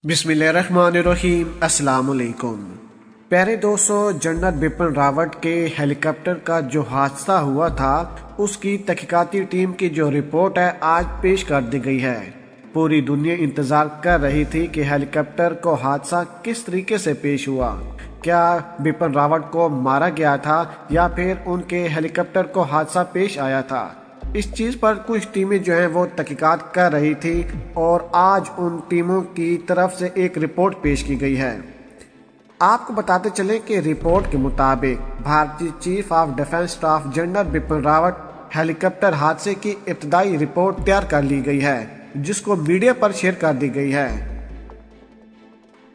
बिस्मिल्लाहिर्रहमानिर्रहीम। अस्सलाम वालेकुम। प्यारे दोस्तों, जनरल बिपिन रावत के हेलीकॉप्टर का जो हादसा हुआ था उसकी तहकीकाती टीम की जो रिपोर्ट है आज पेश कर दी गई है। पूरी दुनिया इंतजार कर रही थी कि हेलीकॉप्टर को हादसा किस तरीके से पेश हुआ। क्या बिपिन रावत को मारा गया था या फिर उनके हेलीकॉप्टर को हादसा पेश आया था। इस चीज़ पर कुछ टीमें जो हैं वो तहकीकात कर रही थी और आज उन टीमों की तरफ से एक रिपोर्ट पेश की गई है। आपको बताते चलें कि रिपोर्ट के मुताबिक भारतीय chief of defence staff general Bipin Rawat helicopter हादसे की इब्तदाई रिपोर्ट तैयार कर ली गई है, जिसको मीडिया पर शेयर कर दी गई है।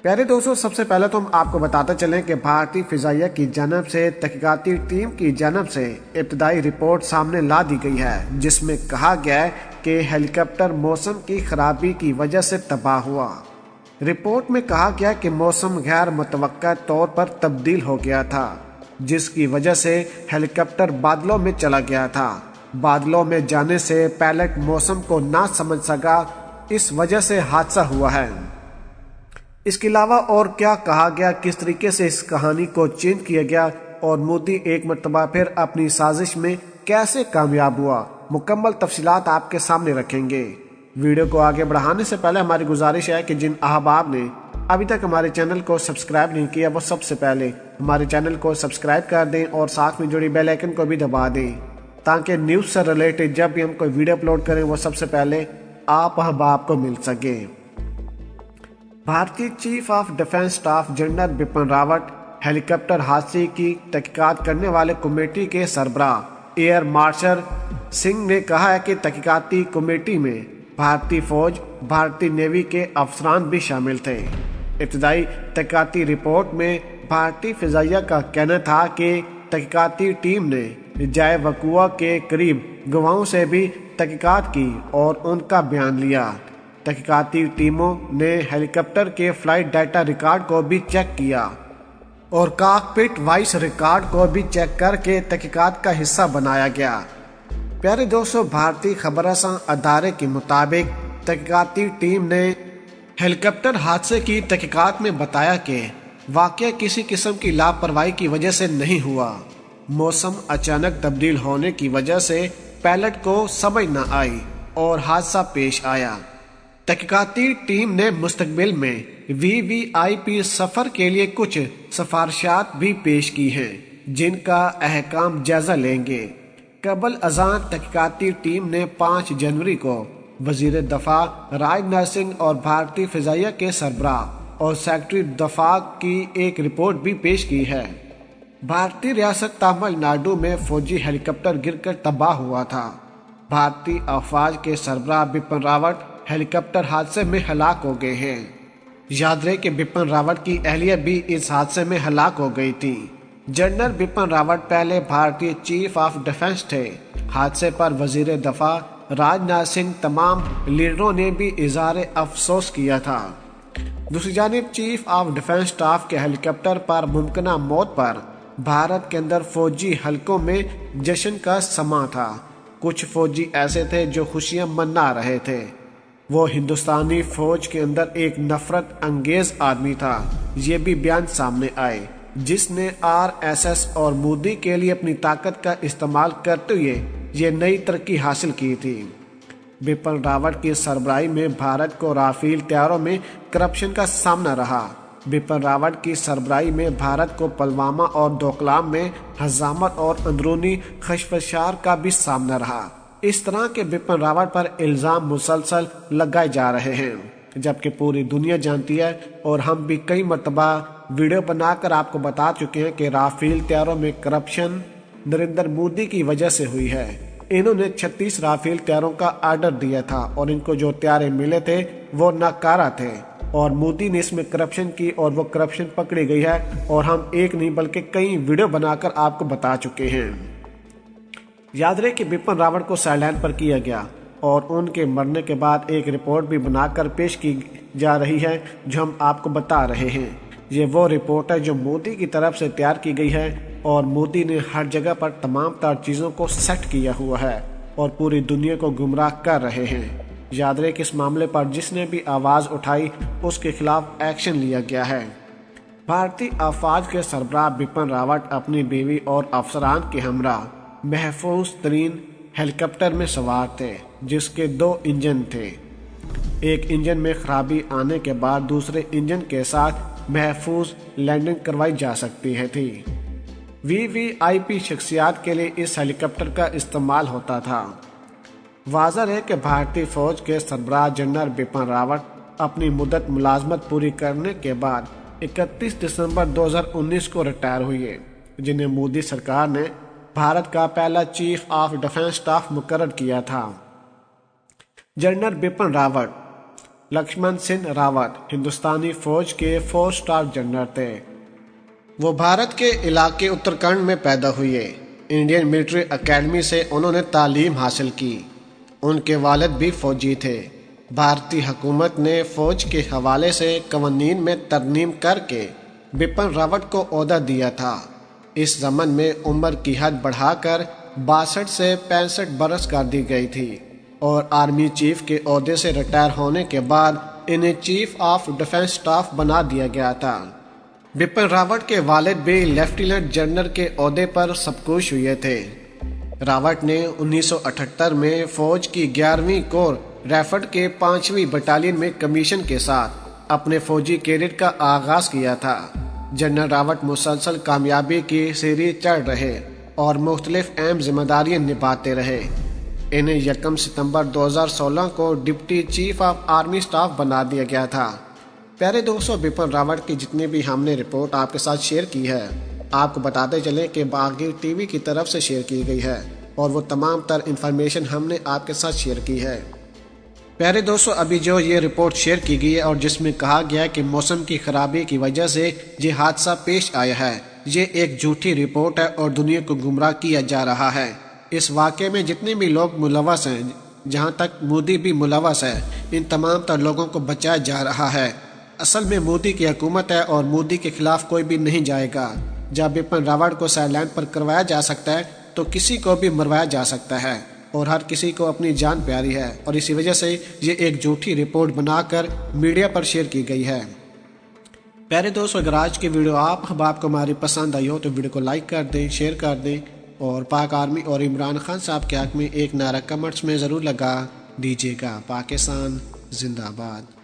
प्यारे दोस्तों, सबसे पहले तो हम आपको बताते चलें कि भारतीय फिजाइया की जानब से तहकीकाती टीम की जानब से इब्तदाई रिपोर्ट सामने ला दी गई है, जिसमें कहा गया है कि हेलीकॉप्टर मौसम की खराबी की वजह से तबाह हुआ। रिपोर्ट में कहा गया कि मौसम गैर मुतवक्का तौर पर तब्दील हो गया था, जिसकी वजह से हेलीकॉप्टर बादलों में चला गया था। बादलों में जाने से पायलट मौसम को ना समझ सका, इस वजह से हादसा हुआ है। इसके अलावा और क्या कहा गया, किस तरीके से इस कहानी को चेंज किया गया और मोदी एक मरतबा फिर अपनी साजिश में कैसे कामयाब हुआ, मुकम्मल तफसीलात आपके सामने रखेंगे। वीडियो को आगे बढ़ाने से पहले हमारी गुजारिश है कि जिन अहबाब ने अभी तक हमारे चैनल को सब्सक्राइब नहीं किया वो सबसे पहले हमारे चैनल को सब्सक्राइब कर दें और साथ में जुड़ी बेल आइकन को भी दबा दें, ताकि न्यूज़ से रिलेटेड जब भी हम कोई वीडियो अपलोड करें वो सबसे पहले आप अहबाब को मिल सके। भारतीय chief of defence staff general Bipin Rawat helicopter हादसे की तहकीकात करने वाले कमेटी के सरबराह एयर मार्शल सिंह ने कहा है कि तहकीकाती कमेटी में भारतीय फौज, भारतीय नेवी के अफसरान भी शामिल थे। इब्तदाई तहकीकाती रिपोर्ट में भारतीय फिजाइया का कहना था कि तहकीकाती टीम ने जाए वक़ुआ के करीब गवाहों से भी तहकीकात की और उनका बयान लिया। तहकीकाती टीमों ने हेलीकॉप्टर के फ्लाइट डाटा रिकॉर्ड को भी चेक किया और कॉकपिट वॉइस रिकॉर्ड को भी चेक करके तहकीकात का हिस्सा बनाया गया। प्यारे दोस्तों, भारतीय खबरसां अदारे के मुताबिक तहकीकाती टीम ने हेलीकॉप्टर हादसे की तहकीकात में बताया कि वाकया किसी किस्म की लापरवाही की वजह से नहीं हुआ। मौसम अचानक तब्दील होने की वजह से पायलट को समझ न आई और हादसा पेश आया। तहकीकाती टीम ने मुस्तकबिल में VVIP सफर के लिए कुछ सिफारिशात भी पेश की हैं, जिनका अहकाम जायजा लेंगे। कबल अजान तहकीकाती टीम ने 5 जनवरी को वजीर दफा राजनाथ सिंह और भारतीय फिजाइया के सरबराह और सेक्रेटरी दफा की एक रिपोर्ट भी पेश की है। भारतीय रियासत तमिलनाडु में फौजी हेलीकॉप्टर गिरकर तबाह हुआ था। भारतीय अफवाज के सरबराह बिपिन रावत हेलीकॉप्टर हादसे में हलाक हो गए हैं। याद रहे कि बिपिन रावत की अहलिया भी इस हादसे में हलाक हो गई थी। जनरल बिपिन रावत पहले भारतीय चीफ ऑफ डिफेंस थे। हादसे पर वजीर दफा राजनाथ सिंह तमाम लीडरों ने भी इजहार अफसोस किया था। दूसरी जानिब चीफ ऑफ डिफेंस स्टाफ के हेलीकॉप्टर पर मुमकिना मौत पर भारत के अंदर फौजी हलकों में जश्न का समा था। कुछ फौजी ऐसे थे जो खुशियां मना रहे थे। वो हिंदुस्तानी फौज के अंदर एक नफरत अंगेज आदमी था, ये भी बयान सामने आए, जिसने RSS और मोदी के लिए अपनी ताकत का इस्तेमाल करते हुए ये नई तरक्की हासिल की थी। बिपिन रावत की सरबराही में भारत को राफेल तैयारों में करप्शन का सामना रहा। बिपिन रावत की सरबराही में भारत को पुलवामा और डोकलाम में हजामत और अंदरूनी खशफशार का भी सामना रहा। इस तरह के बिपिन रावत पर इल्जाम मुसलसल लगाए जा रहे हैं, जबकि पूरी दुनिया जानती है और हम भी कई मरतबा वीडियो बनाकर आपको बता चुके हैं कि राफेल तैयारों में करप्शन नरेंद्र मोदी की वजह से हुई है। इन्होंने 36 राफेल तैयारों का ऑर्डर दिया था और इनको जो तैयारे मिले थे वो नाकारा थे और मोदी ने इसमें करप्शन की और वो करप्शन पकड़ी गई है और हम एक नहीं बल्कि कई वीडियो बनाकर आपको बता चुके हैं। याद रहे कि बिपिन रावत को साइलेंट पर किया गया और उनके मरने के बाद एक रिपोर्ट भी बनाकर पेश की जा रही है, जो हम आपको बता रहे हैं। ये वो रिपोर्ट है जो मोदी की तरफ से तैयार की गई है और मोदी ने हर जगह पर तमाम तार चीज़ों को सेट किया हुआ है और पूरी दुनिया को गुमराह कर रहे हैं। یاد رہے کہ اس معاملے پر جس نے بھی آواز اٹھائی اس کے خلاف ایکشن لیا گیا ہے۔ بھارتی افواج کے سربراہ بپن راوت اپنی بیوی اور افسران کے ہمراہ محفوظ ترین ہیلی کاپٹر میں سوار تھے، جس کے 2 انجن تھے۔ ایک انجن میں خرابی آنے کے بعد دوسرے انجن کے ساتھ محفوظ لینڈنگ کروائی جا سکتی تھی۔ VVIP شخصیات کے لیے اس ہیلی کاپٹر کا استعمال ہوتا تھا۔ واضح ہے کہ بھارتی فوج کے سربراہ جنرل بپن راوت اپنی مدت ملازمت پوری کرنے کے بعد 31 دسمبر 2019 کو ریٹائر ہوئے، جنہیں مودی سرکار نے بھارت کا پہلا چیف آف ڈیفنس اسٹاف مقرر کیا تھا۔ جنرل بپن راوت لکشمن سنگھ راوت ہندوستانی فوج کے 4 اسٹار جنرل تھے۔ وہ بھارت کے علاقے اتراکھنڈ میں پیدا ہوئے۔ انڈین ملٹری اکیڈمی سے انہوں نے تعلیم حاصل کی۔ ان کے والد بھی فوجی تھے۔ بھارتی حکومت نے فوج کے حوالے سے قوانین میں ترمیم کر کے بپن راوت کو عہدہ دیا تھا۔ اس ضمن میں عمر کی حد بڑھا کر 62 سے 65 برس کر دی گئی تھی، اور آرمی چیف کے عہدے سے ریٹائر ہونے کے بعد انہیں چیف آف ڈیفنس اسٹاف بنا دیا گیا تھا۔ بپن راوت کے والد بھی لیفٹیننٹ جنرل کے عہدے پر سبکوش ہوئے تھے۔ راوت نے 1978 میں فوج کی 11ویں کور رائفل کے 5ویں بٹالین میں کمیشن کے ساتھ اپنے فوجی کیریئر کا آغاز کیا تھا۔ جنرل راوت مسلسل کامیابی کی سیڑھی چڑھ رہے اور مختلف اہم ذمہ داریاں نبھاتے رہے۔ انہیں 1 ستمبر 2016 کو deputy chief of army staff بنا دیا گیا تھا۔ پیارے دوستوں، بپن راوت کی جتنی بھی ہم نے رپورٹ آپ کے ساتھ شیئر کی ہے، آپ کو بتاتے چلیں کہ باغی ٹی وی کی طرف سے شیئر کی گئی ہے، اور وہ تمام تر انفارمیشن ہم نے آپ کے ساتھ شیئر کی ہے۔ پیارے دوستوں، ابھی جو یہ رپورٹ شیئر کی گئی ہے اور جس میں کہا گیا ہے کہ موسم کی خرابی کی وجہ سے یہ حادثہ پیش آیا ہے، یہ ایک جھوٹی رپورٹ ہے اور دنیا کو گمراہ کیا جا رہا ہے۔ اس واقعے میں جتنے بھی لوگ ملوث ہیں، جہاں تک مودی بھی ملوث ہے، ان تمام تر لوگوں کو بچایا جا رہا ہے۔ اصل میں مودی کی حکومت ہے اور مودی کے خلاف کوئی بھی نہیں جائے گا۔ جب بپن راوت کو سائلنٹ پر کروایا جا سکتا ہے تو کسی کو بھی مروایا جا سکتا ہے، اور ہر کسی کو اپنی جان پیاری ہے، اور اسی وجہ سے یہ ایک جھوٹی رپورٹ بنا کر میڈیا پر شیئر کی گئی ہے۔ پیارے دوستو، اگر آج کی ویڈیو آپ کو ہماری پسند آئی ہو تو ویڈیو کو لائک کر دیں، شیئر کر دیں، اور پاک آرمی اور عمران خان صاحب کے حق میں ایک نعرہ کمنٹس میں ضرور لگا دیجیے گا۔ پاکستان زندہ باد۔